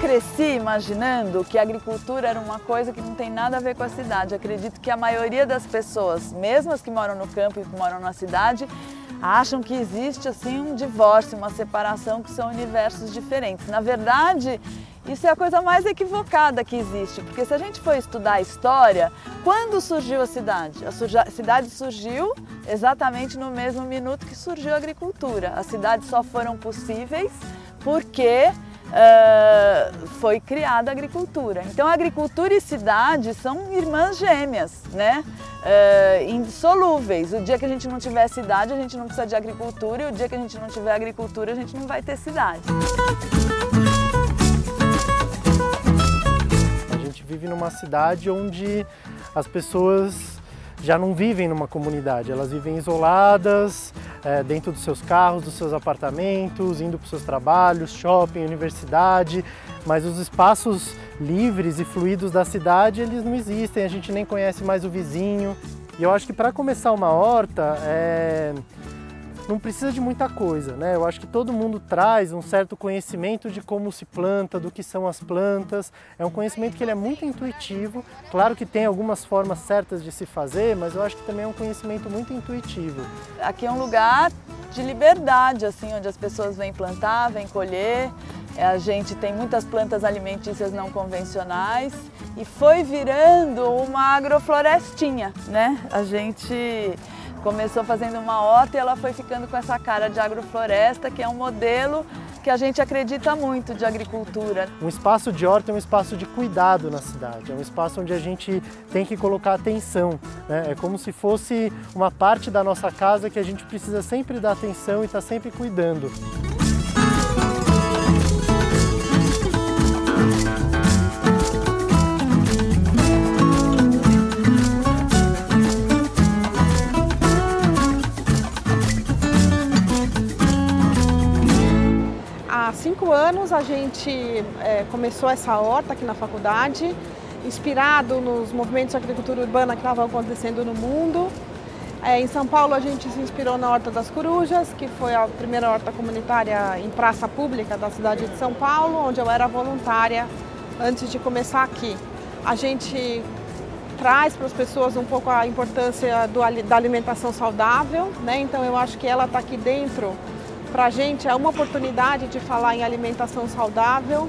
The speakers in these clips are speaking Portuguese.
Cresci imaginando que a agricultura era uma coisa que não tem nada a ver com a cidade. Acredito que a maioria das pessoas, mesmo as que moram no campo e que moram na cidade, acham que existe assim um divórcio, uma separação, que são universos diferentes. Na verdade, isso é a coisa mais equivocada que existe, porque se a gente for estudar a história, quando surgiu a cidade? A cidade surgiu exatamente no mesmo minuto que surgiu a agricultura. As cidades só foram possíveis porque foi criada a agricultura. Então, agricultura e cidade são irmãs gêmeas, né? Indissolúveis. O dia que a gente não tiver cidade, a gente não precisa de agricultura, e o dia que a gente não tiver agricultura, a gente não vai ter cidade. A gente vive numa cidade onde as pessoas já não vivem numa comunidade, elas vivem isoladas, dentro dos seus carros, dos seus apartamentos, indo para os seus trabalhos, shopping, universidade, mas os espaços livres e fluidos da cidade, eles não existem, a gente nem conhece mais o vizinho. E eu acho que para começar uma horta, não precisa de muita coisa, né? Eu acho que todo mundo traz um certo conhecimento de como se planta, do que são as plantas. É um conhecimento que ele é muito intuitivo. Claro que tem algumas formas certas de se fazer, mas eu acho que também é um conhecimento muito intuitivo. Aqui é um lugar de liberdade, assim, onde as pessoas vêm plantar, vêm colher. A gente tem muitas plantas alimentícias não convencionais e foi virando uma agroflorestinha, né? A gente começou fazendo uma horta e ela foi ficando com essa cara de agrofloresta, que é um modelo que a gente acredita muito de agricultura. Um espaço de horta é um espaço de cuidado na cidade, é um espaço onde a gente tem que colocar atenção, né? É como se fosse uma parte da nossa casa que a gente precisa sempre dar atenção e estar sempre cuidando. Há 5 anos a gente começou essa horta aqui na faculdade, inspirado nos movimentos de agricultura urbana que estavam acontecendo no mundo. Em São Paulo a gente se inspirou na Horta das Corujas, que foi a primeira horta comunitária em praça pública da cidade de São Paulo, onde eu era voluntária antes de começar aqui. A gente traz para as pessoas um pouco a importância da alimentação saudável, né? Então eu acho que ela está aqui dentro. Para a gente é uma oportunidade de falar em alimentação saudável.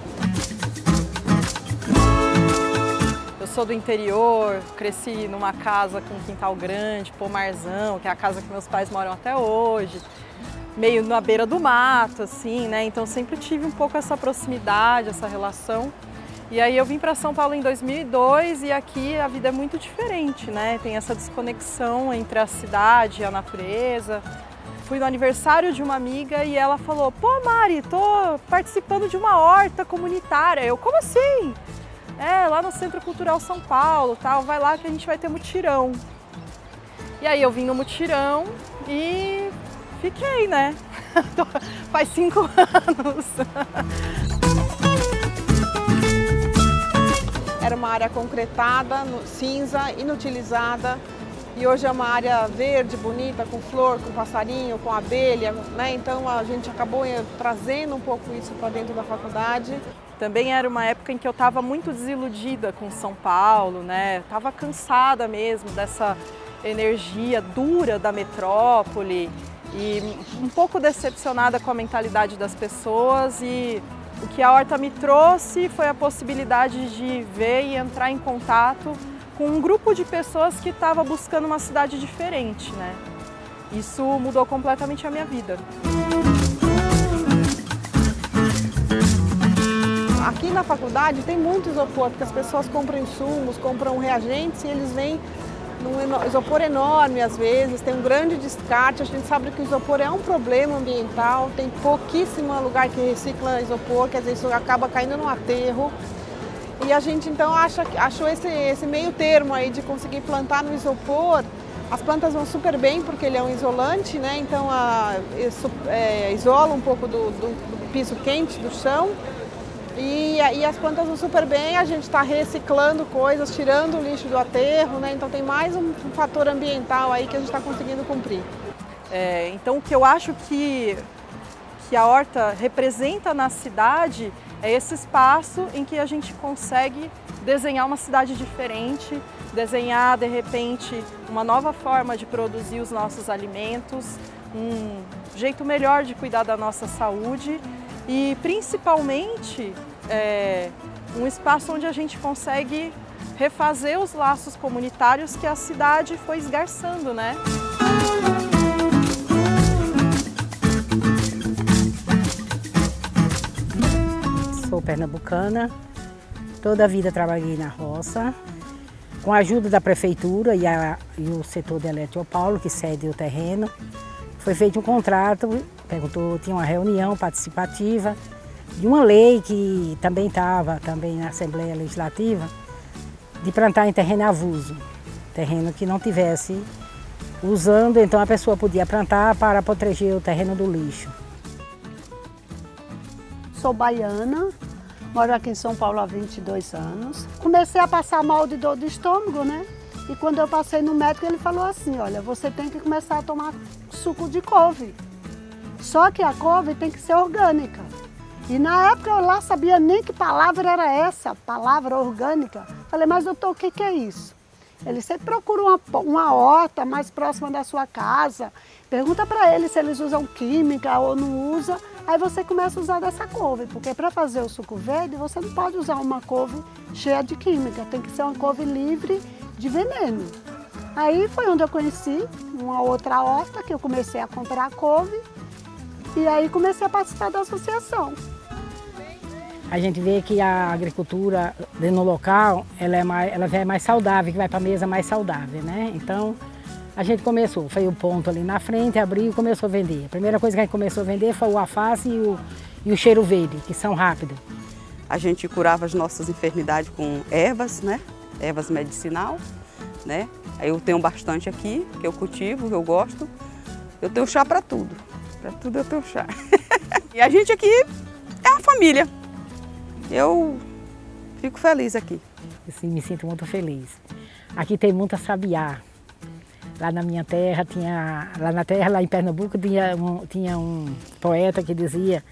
Eu sou do interior, cresci numa casa com um quintal grande, pomarzão, que é a casa que meus pais moram até hoje, meio na beira do mato, assim, né? Então sempre tive um pouco essa proximidade, essa relação. E aí eu vim para São Paulo em 2002 e aqui a vida é muito diferente, né? Tem essa desconexão entre a cidade e a natureza. Fui no aniversário de uma amiga e ela falou: "Pô, Mari, tô participando de uma horta comunitária". Eu: "Como assim?". Lá no Centro Cultural São Paulo, tal, vai lá que a gente vai ter mutirão. E aí eu vim no mutirão e fiquei, né? Faz 5 anos. Era uma área concretada, cinza, inutilizada. E hoje é uma área verde, bonita, com flor, com passarinho, com abelha, né? Então a gente acabou trazendo um pouco isso para dentro da faculdade. Também era uma época em que eu estava muito desiludida com São Paulo, né? Estava cansada mesmo dessa energia dura da metrópole e um pouco decepcionada com a mentalidade das pessoas. E o que a horta me trouxe foi a possibilidade de ver e entrar em contato com um grupo de pessoas que estava buscando uma cidade diferente, né? Isso mudou completamente a minha vida. Aqui na faculdade tem muito isopor, porque as pessoas compram insumos, compram reagentes e eles vêm num isopor enorme às vezes, tem um grande descarte. A gente sabe que o isopor é um problema ambiental, tem pouquíssimo lugar que recicla isopor, quer dizer, isso acaba caindo no aterro. E a gente então achou esse meio termo aí de conseguir plantar no isopor As plantas vão super bem porque ele é um isolante, né? Então isola um pouco do piso quente, do chão. E as plantas vão super bem, a gente está reciclando coisas, tirando o lixo do aterro, né? Então tem mais um fator ambiental aí que a gente está conseguindo cumprir. Então o que eu acho que a horta representa na cidade é esse espaço em que a gente consegue desenhar uma cidade diferente, desenhar de repente uma nova forma de produzir os nossos alimentos, um jeito melhor de cuidar da nossa saúde e principalmente um espaço onde a gente consegue refazer os laços comunitários que a cidade foi esgarçando, né? Sou pernambucana, toda a vida trabalhei na roça. Com a ajuda da prefeitura e o setor da Eletropaulo, que cede o terreno, foi feito um contrato, tinha uma reunião participativa de uma lei que também estava na Assembleia Legislativa, de plantar em terreno avulso, terreno que não tivesse usando, então a pessoa podia plantar para proteger o terreno do lixo. Sou baiana, moro aqui em São Paulo há 22 anos. Comecei a passar mal de dor de estômago, né? E quando eu passei no médico, ele falou assim, olha, você tem que começar a tomar suco de couve. Só que a couve tem que ser orgânica. E na época eu lá sabia nem que palavra era essa, palavra orgânica. Falei, mas doutor, o que é isso? Ele sempre procura uma horta mais próxima da sua casa, pergunta para ele se eles usam química ou não usa, aí você começa a usar dessa couve, porque para fazer o suco verde você não pode usar uma couve cheia de química, tem que ser uma couve livre de veneno. Aí foi onde eu conheci uma outra horta, que eu comecei a comprar couve, e aí comecei a participar da associação. A gente vê que a agricultura no local, ela é mais saudável, que vai para a mesa mais saudável, né? Então, a gente começou, foi o ponto ali na frente, abriu e começou a vender. A primeira coisa que a gente começou a vender foi o alface e o cheiro verde, que são rápidos. A gente curava as nossas enfermidades com ervas, né? Ervas medicinal, né? Aí eu tenho bastante aqui, que eu cultivo, que eu gosto. Eu tenho chá para tudo eu tenho chá. E a gente aqui é uma família. Eu fico feliz aqui. Sim, me sinto muito feliz. Aqui tem muita sabiá. Lá na minha terra, lá em Pernambuco, tinha um poeta que dizia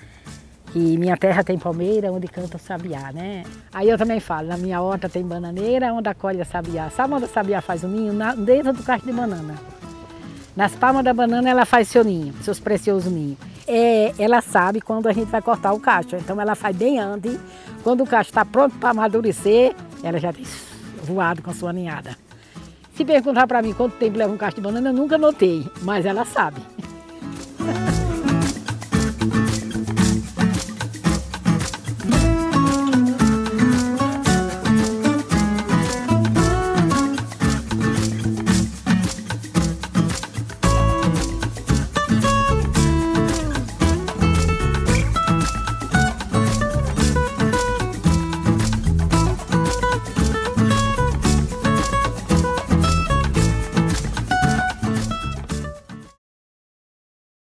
que minha terra tem palmeira onde canta o sabiá, né? Aí eu também falo, na minha horta tem bananeira onde acolhe a sabiá. Sabe onde a sabiá faz o ninho? Dentro do cacho de banana. Nas palmas da banana ela faz seu ninho, seus preciosos ninhos. Ela sabe quando a gente vai cortar o cacho, então ela faz bem antes. Quando o cacho está pronto para amadurecer, ela já tem voado com a sua ninhada. Se perguntar para mim quanto tempo leva um cacho de banana, eu nunca notei, mas ela sabe.